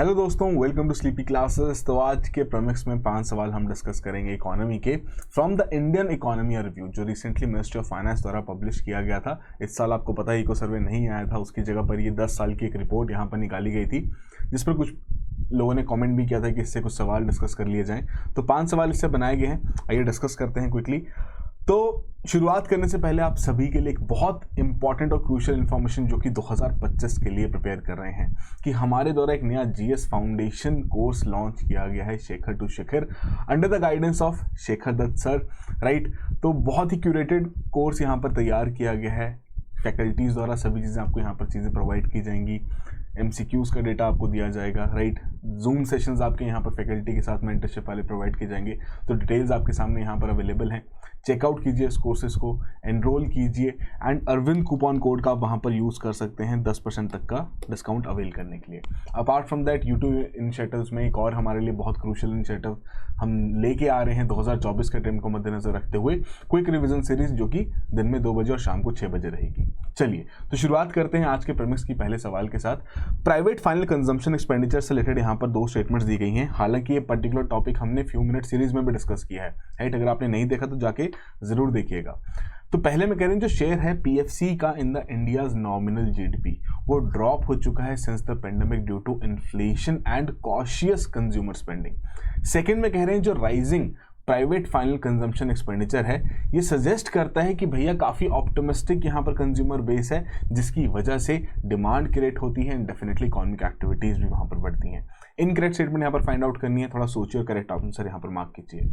Hello दोस्तों, welcome to sleepy classes. तो आज के प्रमिक्स में 5 सवाल हम डिस्कस करेंगे इकोनॉमी के from the Indian economy review, जो रिसेंटली मिनिस्ट्री ऑफ फाइनेंस द्वारा पब्लिश किया गया था। इस साल आपको पता है इको सर्वे नहीं आया था, उसकी जगह पर ये 10 साल की एक रिपोर्ट यहाँ पर निकाली गई थी, जिस पर कुछ लोगों ने कमेंट भी किया था कि इससे कुछ सवाल डिस्कस कर लिए जाएं। तो 5 सवाल इससे बनाए गए हैं, आइए डिस्कस करते हैं क्विकली। तो शुरुआत करने से पहले आप सभी के लिए एक बहुत इंपॉर्टेंट और क्रूशियल इन्फॉर्मेशन जो कि 2025 के लिए प्रिपेयर कर रहे हैं कि हमारे द्वारा एक नया जीएस फाउंडेशन कोर्स लॉन्च किया गया है, Shekhar to Shikhar, under the guidance of Shekhar Dutt sir, right. तो बहुत ही क्यूरेटेड कोर्स यहाँ पर तैयार किया गया है, फैकल्टीज़ द्वारा सभी चीज़ें आपको यहाँ पर चीज़ें प्रोवाइड की जाएंगी, MCQs का डेटा आपको दिया जाएगा, राइट। जूम सेशंस आपके यहाँ पर फैकल्टी के साथ मेंटरशिप वाले प्रोवाइड किए जाएंगे। तो डिटेल्स आपके सामने यहाँ पर अवेलेबल हैं, चेकआउट कीजिए इस कोर्सेज को, एनरोल कीजिए एंड अरविंद कूपन कोड का आप वहाँ पर यूज़ कर सकते हैं 10% तक का डिस्काउंट अवेल करने के लिए। Apart from that YouTube initiatives में एक और हमारे लिए बहुत क्रूशियल इनिशिएटिव हम लेके आ रहे हैं 2024 के टाइम को मद्देनजर रखते हुए, क्विक रिविजन सीरीज जो कि दिन में 2 बजे और शाम को 6 बजे रहेगी। चलिए तो शुरुआत करते हैं आज के प्रीमिक्स की पहले सवाल के साथ। प्राइवेट फाइनल कंजम्पशन एक्सपेंडिचर से रिलेटेड यहाँ पर 2 स्टेटमेंट्स दी गई हैं। हालांकि ये पर्टिकुलर टॉपिक हमने फ्यू मिनट सीरीज में भी डिस्कस किया है, राइट। अगर आपने नहीं देखा तो जाके जरूर देखिएगा। तो पहले में कह रहे हैं जो शेयर है पीएफसी का in the India's nominal GDP, वो ड्रॉप हो चुका है since the pandemic due to inflation and cautious consumer spending. Second में कह रहे हैं जो rising private final consumption expenditure है, ये सजेस्ट करता है कि भैया काफ़ी ऑप्टिमिस्टिक यहाँ पर कंज्यूमर बेस है, जिसकी वजह से डिमांड क्रिएट होती है एंड डेफिनेटली इकोनॉमिक एक्टिविटीज़ भी वहाँ पर बढ़ती हैं। इनकरेक्ट स्टेटमेंट यहाँ पर फाइंड आउट करनी है, थोड़ा सोचिए और करेक्ट आंसर यहाँ पर मार्क कीजिए।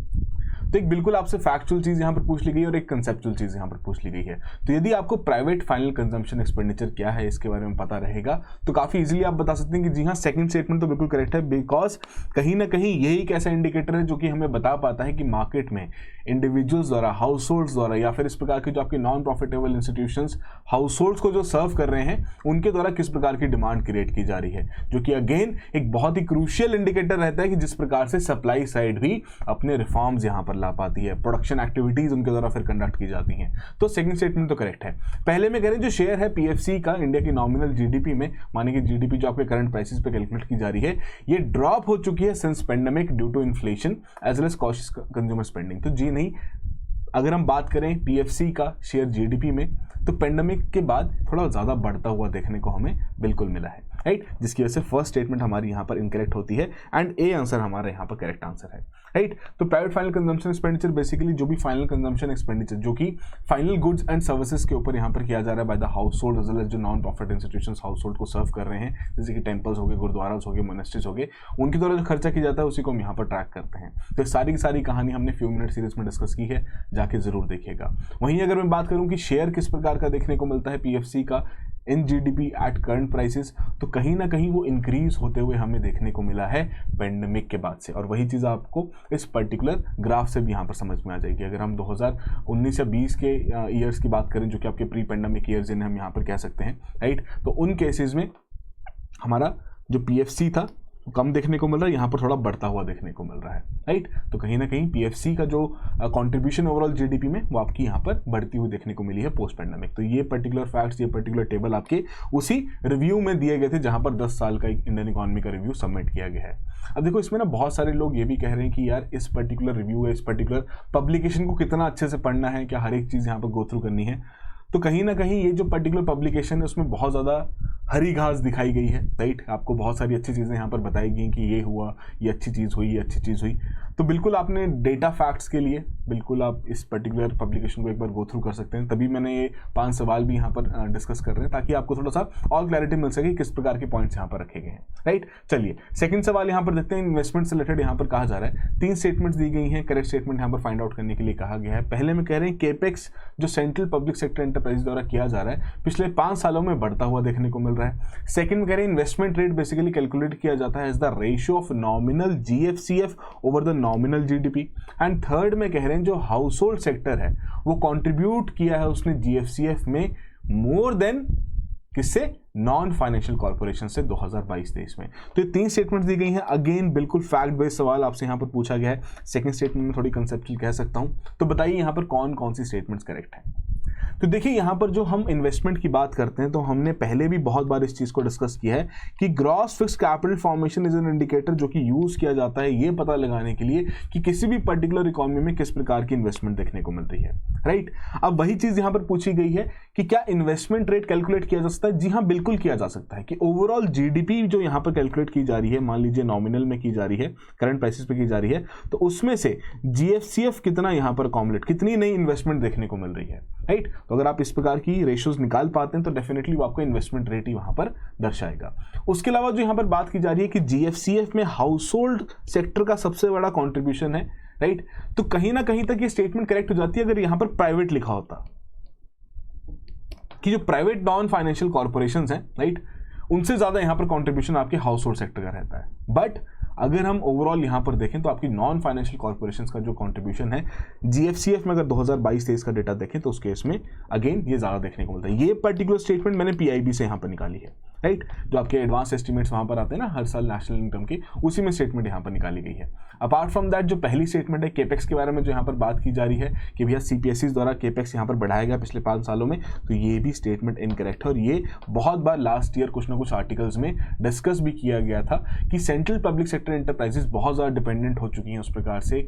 तो एक बिल्कुल आपसे फैक्चुअल चीज़ यहाँ पर पूछ ली गई और एक कंसेप्चुअल चीज़ यहाँ पर पूछ ली गई है। तो यदि आपको प्राइवेट फाइनल कंजम्पशन एक्सपेंडिचर क्या है इसके बारे में पता रहेगा तो काफ़ी इजीली आप बता सकते हैं कि जी हाँ, सेकंड स्टेटमेंट तो बिल्कुल करेक्ट है, बिकॉज कहीं ना कहीं यही एक ऐसा इंडिकेटर है जो कि हमें बता पाता है कि मार्केट में इंडिविजुअल्स द्वारा, हाउस होल्ड्स द्वारा या फिर इस प्रकार के जो आपके non profitable institutions house holds को जो सर्व कर रहे हैं उनके द्वारा किस प्रकार की डिमांड क्रिएट की जा रही है, जो कि अगेन एक बहुत ही क्रूशियल इंडिकेटर रहता है कि जिस प्रकार से सप्लाई साइड भी अपने रिफॉर्म्स यहाँ पर ला पाती है, प्रोडक्शन एक्टिविटीज उनके द्वारा फिर कंडक्ट की जाती हैं। तो सेकंड स्टेटमेंट तो करेक्ट है। पहले में कह रहे हैं जो शेयर है पीएफसी का इंडिया की नॉमिनल जीडीपी में, माने कि जीडीपी जो आपके करंट प्राइसेस पे कैलकुलेट की जा रही है, ये ड्रॉप हो चुकी है since pandemic due to inflation as well as cautious consumer spending. तो जी नहीं, अगर हम बात करें पीएफसी का शेयर जीडीपी में तो पेंडेमिक के बाद थोड़ा ज़्यादा बढ़ता हुआ देखने को हमें बिल्कुल मिला है, राइट। जिसकी वजह से फर्स्ट स्टेटमेंट हमारी यहाँ पर इनकरेक्ट होती है एंड ए आंसर हमारा यहाँ पर करेक्ट आंसर है, राइट। तो private final consumption expenditure basically जो भी फाइनल कंजम्पशन एक्सपेंडिचर जो कि फाइनल गुड्स एंड सर्विसेज के ऊपर यहाँ पर किया जा रहा है by the household as well as जो non profit institutions household को सर्व कर रहे हैं, जैसे कि टेम्पल्स हो गए, गुरुद्वारास हो गए, मोनेस्ट्रीज हो गए, उनके द्वारा जो खर्चा किया जाता है उसी को हम यहाँ पर ट्रैक करते हैं। तो सारी की सारी कहानी हमने फ्यू मिनट सीरीज में डिस्कस की है, जाके जरूर देखिएगा। वहीं अगर मैं बात करूँ कि शेयर किस प्रकार का देखने को मिलता है पीएफसी का in GDP at current prices, तो कहीं ना कहीं वो इंक्रीज होते हुए हमें देखने को मिला है पेंडेमिक के बाद से, और वही चीज़ आपको इस पर्टिकुलर ग्राफ से भी यहाँ पर समझ में आ जाएगी। अगर हम 2019 या 20 के ईयर्स की बात करें जो कि आपके प्री पेंडेमिक ईयर्स जिन्हें हम यहाँ पर कह सकते हैं, राइट, तो उन केसेस में हमारा जो पीएफसी था कम देखने को मिल रहा है, यहाँ पर थोड़ा बढ़ता हुआ देखने को मिल रहा है, राइट। तो कहीं ना कहीं पीएफसी का जो कंट्रीब्यूशन ओवरऑल जीडीपी में वो आपकी यहाँ पर बढ़ती हुई देखने को मिली है पोस्ट पेंडेमिक। तो ये पर्टिकुलर फैक्ट्स, ये पर्टिकुलर टेबल आपके उसी रिव्यू में दिए गए थे जहाँ पर 10 साल का इंडियन इकोनॉमी का रिव्यू सबमिट किया गया है। अब देखो इसमें ना बहुत सारे लोग ये भी कह रहे हैं कि यार इस पर्टिकुलर रिव्यू है, इस पर्टिकुलर पब्लिकेशन को कितना अच्छे से पढ़ना है, क्या हर एक चीज़ यहाँ पर गो थ्रू करनी है। तो कहीं ना कहीं ये जो पर्टिकुलर पब्लिकेशन है उसमें बहुत ज़्यादा हरी घास दिखाई गई है, राइट। आपको बहुत सारी अच्छी चीज़ें यहाँ पर बताई गई कि ये हुआ, ये अच्छी चीज़ हुई, ये अच्छी चीज़ हुई। तो बिल्कुल आपने डेटा फैक्ट्स के लिए बिल्कुल आप इस पर्टिकुलर पब्लिकेशन को एक बार गो थ्रू कर सकते हैं, तभी मैंने ये 5 सवाल भी यहाँ पर डिस्कस कर रहे हैं ताकि आपको थोड़ा सा और क्लैरिटी मिल सके किस प्रकार के पॉइंट्स यहाँ पर रखे गए हैं, राइट। चलिए सेकंड सवाल यहाँ पर देखते हैं। इन्वेस्टमेंट से रिलेटेड यहाँ पर कहा जा रहा है 3 स्टेटमेंट्स दी गई हैं, करेक्ट स्टेटमेंट यहाँ पर फाइंड आउट करने के लिए कहा गया है। पहले में कह रहे हैं केपेक्स जो सेंट्रल पब्लिक सेक्टर एंटरप्राइज द्वारा किया जा रहा है पिछले 5 सालों में बढ़ता हुआ देखने को मिल रहा है। सेकंड में कह रहे हैं इन्वेस्टमेंट रेट बेसिकली कैलकुलेट किया जाता है as the ratio of nominal GFCF over the nominal GDP. And third में कह रहे हैं जो हाउस होल्ड सेक्टर है वो कंट्रीब्यूट किया है उसने जीएफसीएफ में मोर देन किससे, नॉन फाइनेंशियल कॉर्पोरेशन से 2022-23 में। तो ये 3 स्टेटमेंट्स दी गई हैं। अगेन बिल्कुल फैक्ट बेस्ड सवाल आपसे यहाँ पर पूछा गया है। सेकंड स्टेटमेंट में थोड़ी कंसेप्चुअल कह सकता हूँ, तो बताइए यहाँ पर कौन कौन सी स्टेटमेंट्स करेक्ट है। तो देखिए यहाँ पर जो हम इन्वेस्टमेंट की बात करते हैं तो हमने पहले भी बहुत बार इस चीज़ को डिस्कस किया है कि gross fixed capital formation is an indicator जो कि यूज़ किया जाता है ये पता लगाने के लिए कि किसी भी पर्टिकुलर इकोनॉमी में किस प्रकार की इन्वेस्टमेंट देखने को मिल रही है, राइट। अब वही चीज़ यहाँ पर पूछी गई है कि क्या इन्वेस्टमेंट रेट कैलकुलेट किया जा सकता है। जी हाँ, बिल्कुल किया जा सकता है कि ओवरऑल जीडीपी जो यहाँ पर कैलकुलेट की जा रही है, मान लीजिए नॉमिनल में की जा रही है, करंट प्राइसेस पे की जा रही है, तो उसमें से जीएफसीएफ कितना यहाँ पर अकोमोडेट, कितनी नई इन्वेस्टमेंट देखने को मिल रही है, राइट। तो अगर आप इस प्रकार की रेशियोज निकाल पाते हैं तो डेफिनेटली वो आपको इन्वेस्टमेंट रेट ही वहां पर दर्शाएगा। उसके अलावा जो यहाँ पर बात की जा रही है कि जीएफसीएफ में हाउस होल्ड सेक्टर का सबसे बड़ा कॉन्ट्रीब्यूशन है, राइट। तो कहीं ना कहीं तक ये स्टेटमेंट करेक्ट हो जाती है अगर यहाँ पर प्राइवेट लिखा होता कि जो प्राइवेट नॉन फाइनेंशियल कॉर्पोरेशंस हैं, राइट, उनसे ज्यादा यहाँ पर कॉन्ट्रीब्यूशन आपके हाउस होल्ड सेक्टर का रहता है। बट अगर हम ओवरऑल यहाँ पर देखें तो आपकी नॉन फाइनेंशियल कॉर्पोरेशंस का जो कंट्रीब्यूशन है जीएफसीएफ में अगर 2022-23 का डेटा देखें तो उस केस में अगेन ये ज़्यादा देखने को मिलता है। ये पर्टिकुलर स्टेटमेंट मैंने पीआईबी से यहाँ पर निकाली है, राइट। जो आपके एडवांस एस्टिमेट्स वहाँ पर आते हैं ना हर साल नेशनल इनकम के, उसी में स्टेटमेंट यहाँ पर निकाली गई है। अपार्ट फ्रॉम दैट जो पहली स्टेटमेंट है केपेक्स के बारे में जो यहाँ पर बात की जा रही है कि भैया सीपीएसई द्वारा केपेक्स यहाँ पर बढ़ाया गया पिछले 5 सालों में, तो ये भी स्टेटमेंट इनकरेक्ट है। और ये बहुत बार लास्ट ईयर कुछ ना कुछ आर्टिकल्स में डिस्कस भी किया गया था कि सेंट्रल पब्लिक सेक्टर एंटरप्राइजेस बहुत ज़्यादा डिपेंडेंट हो चुकी हैं उस प्रकार से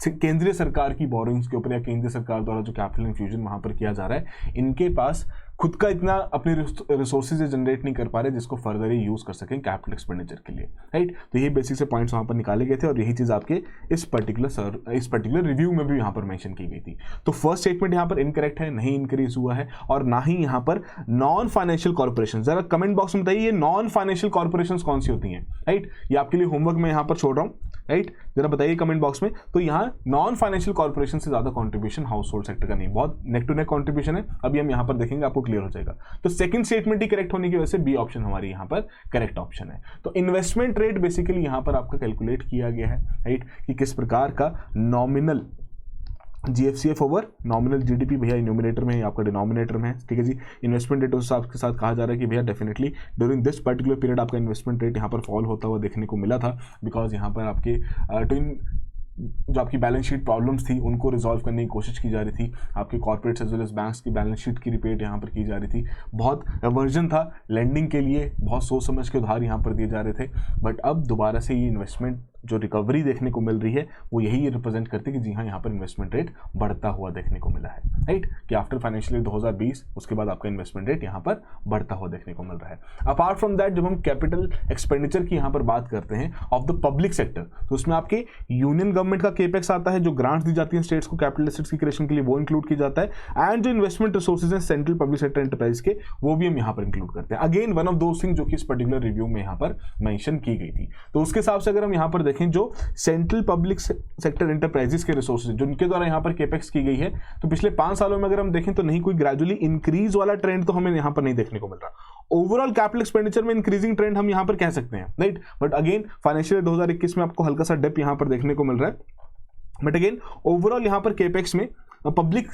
केंद्रीय सरकार की बोरिंग्स के ऊपर या केंद्रीय सरकार द्वारा जो कैपिटल इन्फ्यूजन वहाँ पर किया जा रहा है, इनके पास खुद का इतना अपने रिसोर्सेज जनरेट नहीं कर पा रहे जिसको फर्दर ही यूज कर सकें कैपिटल एक्सपेंडिचर के लिए, राइट। तो ये बेसिक से पॉइंट्स वहाँ पर निकाले गए थे और यही चीज़ आपके इस पर्टिकुलर रिव्यू में भी यहाँ पर मेंशन की गई थी। तो फर्स्ट स्टेटमेंट यहाँ पर इनकरेक्ट है, नहीं इंक्रीज हुआ है और ना ही यहाँ पर नॉन फाइनेंशियल कॉर्पोरेशन। जरा कमेंट बॉक्स में बताइए ये नॉन फाइनेंशियल कॉर्पोरेशन कौन सी होती हैं, राइट। ये आपके लिए होमवर्क में यहाँ पर छोड़ रहा हूँ, राइट। जरा बताइए कमेंट बॉक्स में। तो यहाँ नॉन फाइनेंशियल कॉर्पोरेशन से ज्यादा कंट्रीब्यूशन हाउस होल्ड सेक्टर का नहीं, बहुत नेक टू नेक कंट्रीब्यूशन है। अभी हम यहाँ पर देखेंगे, आपको क्लियर हो जाएगा। तो सेकंड स्टेटमेंट ही करेक्ट होने की वजह से बी ऑप्शन हमारी यहाँ पर करेक्ट ऑप्शन है। तो इन्वेस्टमेंट रेट बेसिकली यहाँ पर आपका कैलकुलेट किया गया है, राइट, कि किस प्रकार का nominal GFCF over nominal GDP भैया न्यूमिनेटर में है, आपका डिनोमिनेटर में है, ठीक है जी। इन्वेस्टमेंट रेट उस आपके साथ कहा जा रहा है कि भैया definitely during this particular period आपका इन्वेस्टमेंट रेट यहाँ पर फॉल होता हुआ देखने को मिला था, बिकॉज यहाँ पर आपके जो आपकी बैलेंस शीट प्रॉब्लम्स थी उनको रिजॉल्व करने की कोशिश की जा रही थी। आपके corporates as well as banks की बैलेंस शीट की रिपेयर यहाँ पर की जा रही थी। बहुत एवर्जन था लेंडिंग के लिए, बहुत सोच समझ के उधार यहाँ पर दिए जा रहे थे। बट अब दोबारा से ये इन्वेस्टमेंट जो रिकवरी देखने को मिल रही है वो यही रिप्रेजेंट करती है कि जी हाँ यहाँ पर इन्वेस्टमेंट रेट बढ़ता हुआ देखने को मिला है, राइट। कि आफ्टर फाइनेंशियल ईयर 2020 उसके बाद आपका इन्वेस्टमेंट रेट यहाँ पर बढ़ता हुआ देखने को मिल रहा है। अपार्ट फ्रॉम दैट जब हम कैपिटल एक्सपेंडिचर की यहाँ पर बात करते हैं ऑफ द पब्लिक सेक्टर, तो उसमें आपके यूनियन गवर्नमेंट का केपेक्स आता है, जो ग्रांट्स दी जाती है स्टेट्स को कैपिटल एसेट्स की क्रिएशन के लिए, वो इंक्लूड किया जाता है। एंड जो इन्वेस्टमेंट रिसोर्सेज हैं सेंट्रल पब्लिक सेक्टर एंटरप्राइज के, वो भी हम यहाँ पर इंक्लूड करते हैं। Again one of those thing जो कि इस पर्टिकुलर रिव्यू में यहाँ पर मेंशन की गई थी। तो उसके हिसाब से अगर हम यहाँ पर देखें जो सेंट्रल पब्लिक सेक्टर एंटरप्राइजेस के रिसोर्सेज जो उनके द्वारा यहाँ पर केपेक्स की गई है, तो पिछले 5 सालों में अगर हम देखें तो नहीं कोई ग्रेजुअली इंक्रीज वाला ट्रेंड तो हमें यहाँ पर नहीं देखने को मिल रहा। ओवरऑल कैपिटल एक्सपेंडिचर में इंक्रीजिंग ट्रेंड हम यहाँ पर कह सकते हैं, राइट। बट अगेन फाइनेंशियल 2021 में आपको हल्का सा डिप यहाँ पर देखने को मिल रहा है। बट अगेन ओवरऑल यहाँ पर केपेक्स में पब्लिक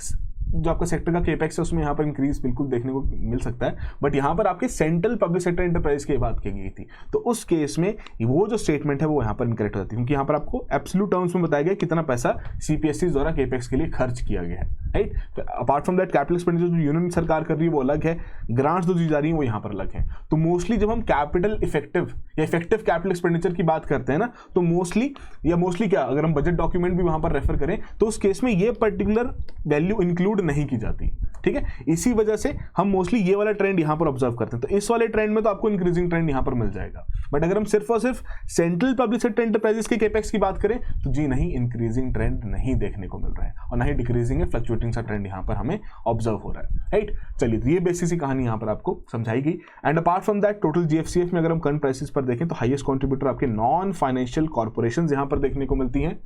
जो आपका सेक्टर का केपेक्स है उसमें यहाँ पर इंक्रीज बिल्कुल देखने को मिल सकता है। बट यहाँ पर आपके सेंट्रल पब्लिक सेक्टर एंटरप्राइज की बात की गई थी, तो उस केस में वो जो स्टेटमेंट है वो यहाँ पर इनकरेक्ट हो जाती है, क्योंकि यहाँ पर आपको एब्सोल्यूट टर्म्स में बताया गया कितना पैसा सीपीएसई द्वारा केपेक्स के लिए खर्च किया गया है, राइट। तो apart from that capital expenditure जो यूनियन सरकार कर रही है वो अलग है, ग्रांट्स जो दी जा रही है वो यहाँ पर अलग है। तो मोस्टली जब हम कैपिटल इफेक्टिव या इफेक्टिव कैपिटल एक्सपेंडिचर की बात करते हैं ना, तो मोस्टली क्या अगर हम बजट डॉक्यूमेंट भी वहां पर रेफर करें तो उस केस में ये पर्टिकुलर वैल्यू इंक्लूड नहीं की जाती, ठीक है। इसी वजह से हम मोस्टली ये वाला ट्रेंड यहां पर ऑब्जर्व करते हैं। तो इस वाले ट्रेंड में तो आपको इंक्रीजिंग ट्रेंड यहां पर मिल जाएगा। बट अगर हम सिर्फ और सिर्फ सेंट्रल पब्लिक सेक्टर एंटरप्राइजेस के केपेक्स की बात करें तो जी नहीं, इंक्रीजिंग ट्रेंड नहीं देखने को मिल रहा है और ना ही डिक्रीजिंग है, फ्लक्चुएटिंग सा ट्रेंड यहां पर हमें ऑब्जर्व हो रहा है, राइट। चलिए, तो ये बेसिक सी कहानी यहां पर आपको समझाई गई। And apart from that total GFCF में अगर हम करंट प्राइसेस पर देखें तो हाईएस्ट कंट्रीब्यूटर आपके नॉन फाइनेंशियल कॉर्पोरेशंस यहां पर देखने को मिलती हैं,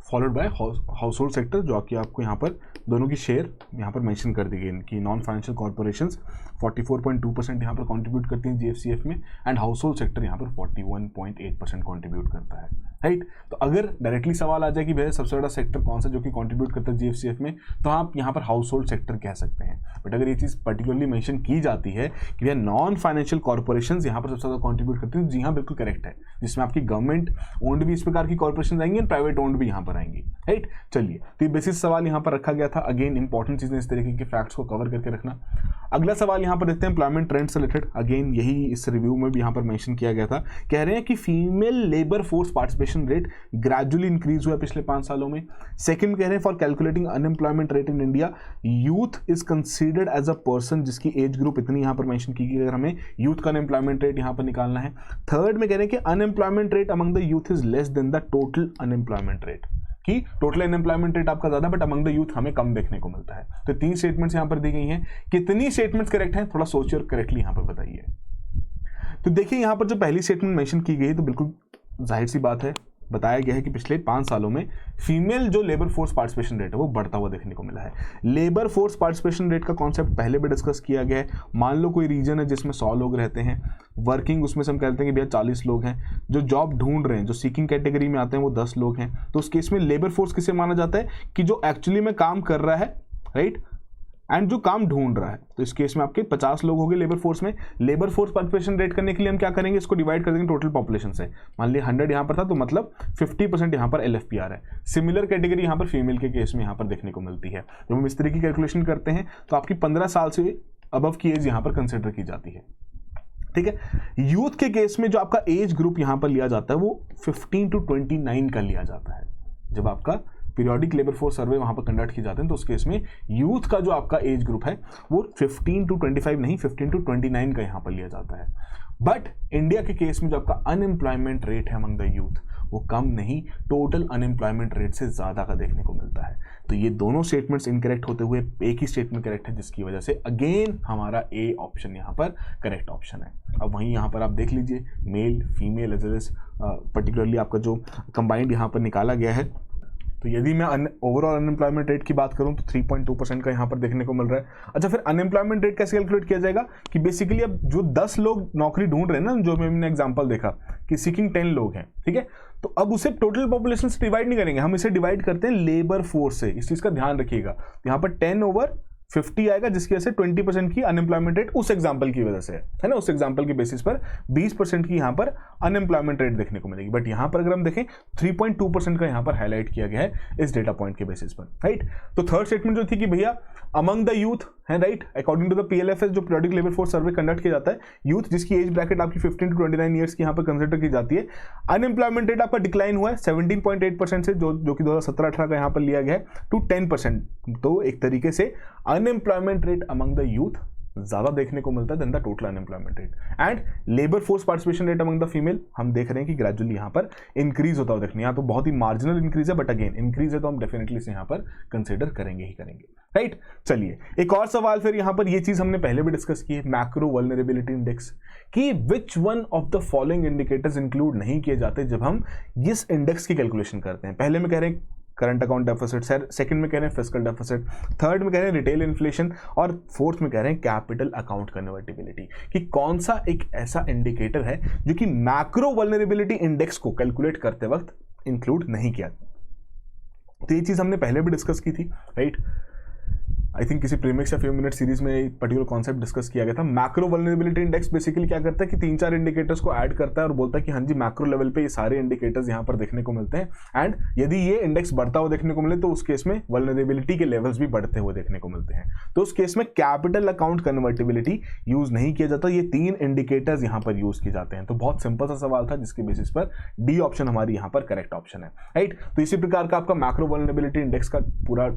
followed by household sector, जो कि आपको यहाँ पर दोनों की शेयर यहाँ पर मेंशन कर दी गई इनकी। नॉन फाइनेंशियल कॉर्पोरेशंस 44.2% यहाँ पर कंट्रीब्यूट करती हैं जीएफसीएफ में, एंड हाउस होल्ड सेक्टर यहाँ पर 41.8% कंट्रीब्यूट करता है। राइट। तो अगर डायरेक्टली सवाल आ जाए कि भैया सबसे बड़ा सेक्टर कौन सा जो कि कंट्रीब्यूट करता है जीएफसीएफ में, तो आप यहाँ पर हाउस होल्ड सेक्टर कह सकते हैं। बट अगर ये चीज़ पर्टिकुलरली मेंशन की जाती है कि भैया नॉन फाइनेंशियल कॉर्पोरेशंस यहाँ पर सबसे ज़्यादा कंट्रीब्यूट करती हैं, जी हाँ बिल्कुल करेक्ट है, जिसमें आपकी गवर्नमेंट ओन्ड भी इस प्रकार की कॉर्पोरेशन आएंगी और प्राइवेट ओन्ड भी यहाँ पर आएंगी, राइट। चलिए, तो ये बेसिस सवाल यहाँ पर रखा गया था। अगेन इंपॉर्टेंट चीज़ें इस तरीके के फैक्ट्स को कवर करके रखना। अगला सवाल यहाँ पर देखते हैं एम्प्लॉयमेंट ट्रेंड से रिलेटेड। अगेन यही इस रिव्यू में भी यहाँ पर मेंशन किया गया था। कह रहे हैं कि female labour force participation rate gradually increase हुआ पिछले 5 सालों में। सेकंड कह रहे हैं for calculating unemployment rate in India youth is considered as a person जिसकी एज ग्रुप इतनी यहाँ पर मेंशन की गई, अगर हमें यूथ का अनएम्प्लॉयमेंट रेट यहाँ पर निकालना है। थर्ड में कह रहे हैं कि unemployment rate among the youth is less than the total unemployment rate, कि टोटल अनएम्प्लॉयमेंट रेट आपका ज्यादा बट अमंग द यूथ हमें कम देखने को मिलता है। तो 3 स्टेटमेंट्स यहां पर दी गई हैं। कितनी स्टेटमेंट्स करेक्ट हैं थोड़ा सोचिए और करेक्टली यहां पर बताइए। तो देखिए यहां पर जो पहली स्टेटमेंट मेंशन की गई है तो बिल्कुल जाहिर सी बात है, बताया गया है कि पिछले 5 सालों में फीमेल जो लेबर फोर्स पार्टिसिपेशन रेट है वो बढ़ता हुआ देखने को मिला है। लेबर फोर्स पार्टिसिपेशन रेट का कॉन्सेप्ट पहले भी डिस्कस किया गया है। मान लो कोई रीजन है जिसमें 100 लोग रहते हैं, वर्किंग उसमें से हम कहते हैं कि भैया 40 लोग हैं, जो जॉब ढूंढ रहे हैं, जो सीकिंग कैटेगरी में आते हैं वो 10 लोग हैं। तो उस केस में लेबर फोर्स किसे माना जाता है कि जो एक्चुअली में काम कर रहा है, राइट, एंड जो काम ढूंढ रहा है। तो इस केस में आपके 50 लोग हो गए लेबर फोर्स में। लेबर फोर्स पार्टिसिपेशन रेट करने के लिए हम क्या करेंगे, इसको डिवाइड कर देंगे टोटल पॉपुलेशन से। मान लिया 100 यहाँ पर था तो मतलब 50% यहाँ पर LFPR है। सिमिलर कैटेगरी यहाँ पर फीमेल के केस में यहाँ पर देखने को मिलती है। जब हम इस तरह की कैलकुलेशन करते हैं तो आपकी 15 साल से अबव की एज यहाँ पर कंसिडर की जाती है, ठीक है। यूथ के केस में जो आपका एज ग्रुप यहाँ पर लिया जाता है वो 15 to 29 का लिया जाता है। जब आपका पीरियोडिक लेबर फोर्स सर्वे वहां पर कंडक्ट किए जाते हैं तो उस केस में यूथ का जो आपका एज ग्रुप है वो 15 to 25 नहीं 15 to 29 का यहां पर लिया जाता है। बट इंडिया के केस में जो आपका अनएम्प्लॉयमेंट रेट है अमंग द यूथ वो कम नहीं, टोटल अनएम्प्लॉयमेंट रेट से ज्यादा का देखने को मिलता है। तो ये दोनों स्टेटमेंट्स इनकरेक्ट होते हुए एक ही स्टेटमेंट करेक्ट है, जिसकी वजह से अगेन हमारा ए ऑप्शन यहाँ पर करेक्ट ऑप्शन है। अब वहीं यहाँ पर आप देख लीजिए male female as well as particularly आपका जो कंबाइंड यहाँ पर निकाला गया है। तो यदि मैं ओवरऑल अनएम्प्लॉयमेंट रेट की बात करूं तो 3.2% का यहाँ पर देखने को मिल रहा है। अच्छा, फिर अनएम्प्लॉयमेंट रेट कैसे कैलकुलेट किया जाएगा कि बेसिकली अब जो 10 लोग नौकरी ढूंढ रहे हैं ना, जो मैंने एग्जांपल देखा कि सीकिंग 10 लोग हैं, ठीक है, तो अब उसे टोटल पॉपुलेशन से डिवाइड नहीं करेंगे, हम इसे डिवाइड करते हैं लेबर फोर्स से। इस चीज का ध्यान रखिएगा। यहाँ पर 10/50 आएगा, जिसकी वजह से 20% की अनएम्प्लॉयमेंट रेट उस एग्जांपल की वजह से है ना, उस एग्जांपल के बेसिस पर 20% की यहाँ पर अनएम्प्लॉयमेंट रेट देखने को मिलेगी। बट यहाँ पर अगर हम देखें 3.2% का यहाँ पर हाईलाइट किया गया है इस डेटा पॉइंट के बेसिस पर, राइट। तो थर्ड स्टेटमेंट जो थी कि भैया अमंग द यूथ है, right, according to the PLFS जो periodic labour force survey conduct किया जाता है, यूथ जिसकी एज ब्रैकेट आपकी 15 to 29 ईयर्स की यहाँ पर कंसिडर की जाती है, अनएम्प्लॉयमेंट रेट आपका डिक्लाइन हुआ है 17.8% से जो कि 2017-18 का यहाँ पर लिया गया है टू 10%। तो एक तरीके से unemployment rate among the youth ज्यादा देखने को मिलता है then the total unemployment rate. And labour force participation rate among the female हम देख रहे हैं कि ग्रेजुअली यहाँ पर इंक्रीज होता हुआ देखने, यहाँ तो बहुत ही मार्जिनल इंक्रीज है, बट अगेन इंक्रीज है तो हम डेफिनेटली इसे यहाँ पर कंसिडर करेंगे ही करेंगे, राइट। चलिए एक और सवाल फिर यहाँ पर, ये चीज हमने पहले भी डिस्कस की है, मैक्रो वल्नरेबिलिटी इंडेक्स, कि which one of the following indicators include नहीं किए जाते जब हम इस इंडेक्स की कैलकुलेशन करते हैं। पहले में कह रहे हैं करंट अकाउंट डेफिसिट, सेकंड में कह रहे हैं फिस्कल डेफिसिट, थर्ड में कह रहे हैं रिटेल इन्फ्लेशन, और फोर्थ में कह रहे हैं कैपिटल अकाउंट कन्वर्टिबिलिटी, कि कौन सा एक ऐसा इंडिकेटर है जो कि मैक्रो वल्नरेबिलिटी इंडेक्स को कैलकुलेट करते वक्त इंक्लूड नहीं किया। तो ये चीज हमने पहले भी डिस्कस की थी, राइट। आई थिंक किसी प्रीमिक्स या फ्यू मिनट सीरीज में एक पर्टिकुलर कॉन्सेप्ट डिस्कस किया गया था। मैक्रो वल्नरेबिलिटी इंडेक्स बेसिकली क्या करता है कि 3-4 इंडिकेटर्स को ऐड करता है और बोलता है कि हाँ जी मैक्रो लेवल पे ये सारे इंडिकेटर्स यहाँ पर देखने को मिलते हैं, एंड यदि ये इंडेक्स बढ़ता हुआ देखने को मिले तो उस केस में वल्नरेबिलिटी के लेवल्स भी बढ़ते हुए देखने को मिलते हैं। तो उस केस में कैपिटल अकाउंट कन्वर्टिबिलिटी यूज नहीं किया जाता, ये 3 इंडिकेटर्स यहाँ पर यूज किए जाते हैं। तो बहुत सिंपल सा सवाल था जिसके बेसिस पर डी ऑप्शन हमारी यहाँ पर करेक्ट ऑप्शन है, राइट। तो इसी प्रकार का आपका मैक्रो वल्नरेबिलिटी इंडेक्स का पूरा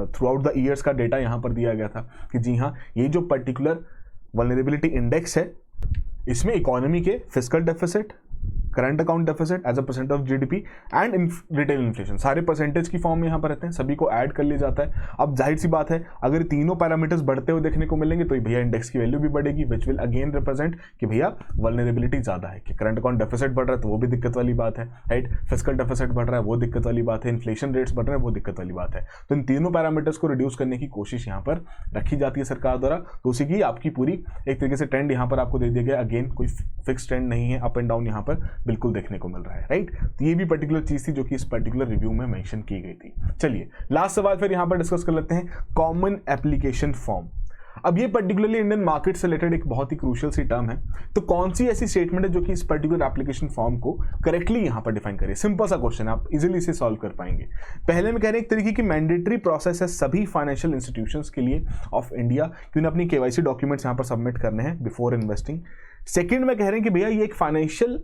थ्रू आउट द ईयर्स का डेटा यहाँ पर दिया गया था कि जी हाँ ये जो पर्टिकुलर वल्नरेबिलिटी इंडेक्स है इसमें इकोनॉमी के fiscal deficit, current account deficit as a percent of GDP and retail inflation सारे परसेंटेज की फॉर्म में यहाँ पर रहते हैं, सभी को ऐड कर लिया जाता है। अब जाहिर सी बात है अगर तीनों पैरामीटर्स बढ़ते हुए देखने को मिलेंगे तो भैया इंडेक्स की वैल्यू भी बढ़ेगी, विच विल अगेन रिप्रेजेंट कि भैया वल्नरेबिलिटी ज्यादा है, कि करंट अकाउंट डेफिसिट बढ़ रहा है तो वो भी दिक्कत वाली बात है, राइट, फिस्कल डेफिसिट बढ़ रहा है वो दिक्कत वाली बात है, इन्फ्लेशन रेट्स बढ़ रहे हैं वो दिक्कत वाली बात है। तो इन तीनों पैरामीटर्स को रिड्यूस करने की कोशिश यहाँ पर रखी जाती है सरकार द्वारा। तो उसी की आपकी पूरी एक तरीके से ट्रेंड यहाँ पर आपको दे दिया गया। अगेन कोई फिक्स ट्रेंड नहीं है अप एंड डाउन यहाँ पर, बिल्कुल देखने को मिल रहा है, राइट। तो ये भी पर्टिकुलर चीज थी जो कि इस पर्टिकुलर रिव्यू में मेंशन की गई थी। चलिए लास्ट सवाल फिर यहां पर डिस्कस कर लेते हैं, कॉमन एप्लीकेशन फॉर्म। अब ये पर्टिकुलरली इंडियन मार्केट से रिलेटेड एक बहुत ही क्रूशियल सी टर्म है, तो कौन सी ऐसी स्टेटमेंट है जो कि इस पर्टिकुलर एप्लीकेशन फॉर्म को करेक्टली यहां पर डिफाइन करिए। सिंपल सा क्वेश्चन, आप इजीली इसे सॉल्व कर पाएंगे। पहले में कह रहे हैं एक तरीके की मैंडेटरी प्रोसेस है सभी फाइनेंशियल इंस्टीट्यूशंस के लिए ऑफ इंडिया कि उन्हें अपनी केवाईसी डॉक्यूमेंट्स यहां पर सबमिट करने हैं बिफोर इन्वेस्टिंग। सेकेंड में कह रहे हैं कि भैया ये एक फाइनेंशियल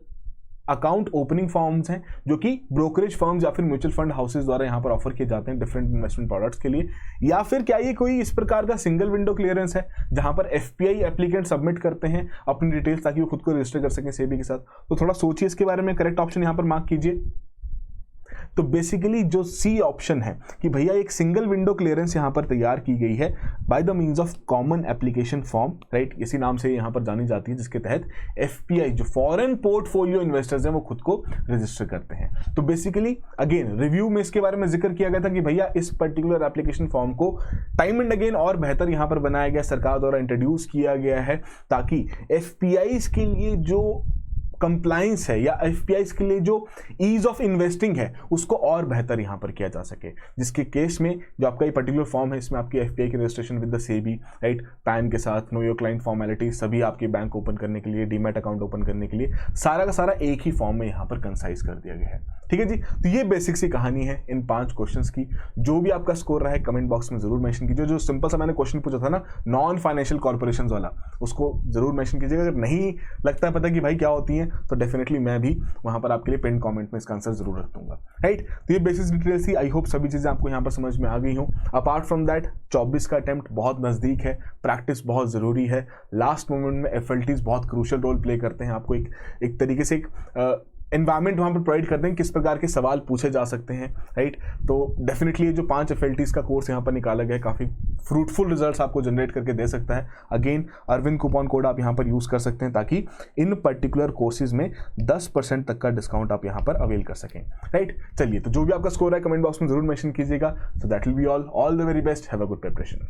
अकाउंट ओपनिंग फॉर्म्स हैं जो कि ब्रोकरेज फर्म्स या फिर म्यूचुअल फंड हाउसेज द्वारा यहां पर ऑफर किए जाते हैं डिफरेंट इन्वेस्टमेंट प्रोडक्ट्स के लिए, या फिर क्या ये कोई इस प्रकार का सिंगल विंडो क्लियरेंस है जहां पर एफपीआई एप्लीकेंट सबमिट करते हैं अपनी डिटेल्स ताकि वो खुद को रजिस्टर कर सकें सेबी के साथ। तो थोड़ा सोचिए इसके बारे में, करेक्ट ऑप्शन यहां पर मार्क कीजिए। तो बेसिकली जो सी ऑप्शन है कि भैया एक सिंगल विंडो क्लियरेंस यहां पर तैयार की गई है by the means of common application form, right, इसी नाम से यहां पर जानी जाती है, जिसके तहत एफपीआई जो फॉरेन पोर्टफोलियो इन्वेस्टर्स हैं वो खुद को रजिस्टर करते हैं। तो बेसिकली अगेन रिव्यू में इसके बारे में जिक्र किया गया था कि भैया इस पर्टिकुलर एप्लीकेशन फॉर्म को टाइम एंड अगेन और बेहतर यहां पर बनाया गया, सरकार द्वारा इंट्रोड्यूस किया गया है ताकि एफपीआई के लिए जो कंप्लाइंस है या एफपीआईज के लिए जो ईज ऑफ इन्वेस्टिंग है उसको और बेहतर यहां पर किया जा सके, जिसके केस में जो आपका ये पर्टिकुलर फॉर्म है इसमें आपकी एफपीआई की registration with the SEBI, right, pan के साथ, नो योर क्लाइंट फॉर्मेलिटी, सभी आपके बैंक ओपन करने के लिए, डीमैट अकाउंट ओपन करने के लिए सारा का सारा एक ही फॉर्म में यहां पर कंसाइज कर दिया गया है। ठीक है जी, तो ये बेसिक सी कहानी है इन 5 क्वेश्चंस की। जो भी आपका स्कोर रहा है कमेंट बॉक्स में जरूर मेंशन कीजिए। जो सिंपल सा मैंने क्वेश्चन पूछा था ना नॉन फाइनेंशियल कॉर्पोरेशंस वाला, उसको जरूर मेंशन कीजिएगा। अगर नहीं लगता है पता कि भाई क्या होती है तो डेफिनेटली मैं भी वहां पर आपके लिए पिन कमेंट में इसका आंसर जरूर रख दूंगा, राइट। तो ये बेसिक डिटेल्स थी, आई होप सभी चीजें आपको यहाँ पर समझ में आ गई हो। अपार्ट फ्रॉम दैट 24 का अटेम्प्ट बहुत नजदीक है, प्रैक्टिस बहुत जरूरी है, लास्ट मोमेंट में एफएलटीज बहुत क्रूशियल रोल प्ले करते हैं, आपको एक तरीके से एक एनवायरमेंट वहाँ पर प्रोवाइड करते हैं किस प्रकार के सवाल पूछे जा सकते हैं, राइट। तो डेफिनेटली ये जो 5 एफएलटीज का कोर्स यहाँ पर निकाला गया है काफ़ी फ्रूटफुल रिजल्ट्स आपको जनरेट करके दे सकता है। अगेन अरविंद कूपन कोड आप यहाँ पर यूज़ कर सकते हैं ताकि इन पर्टिकुलर कोर्सेज में 10% तक का डिस्काउंट आप यहाँ पर अवेल कर सकें, राइट। चलिए, तो जो भी आपका स्कोर है कमेंट बॉक्स में जरूर मेंशन कीजिएगा। So that will be all the very best, have a good preparation.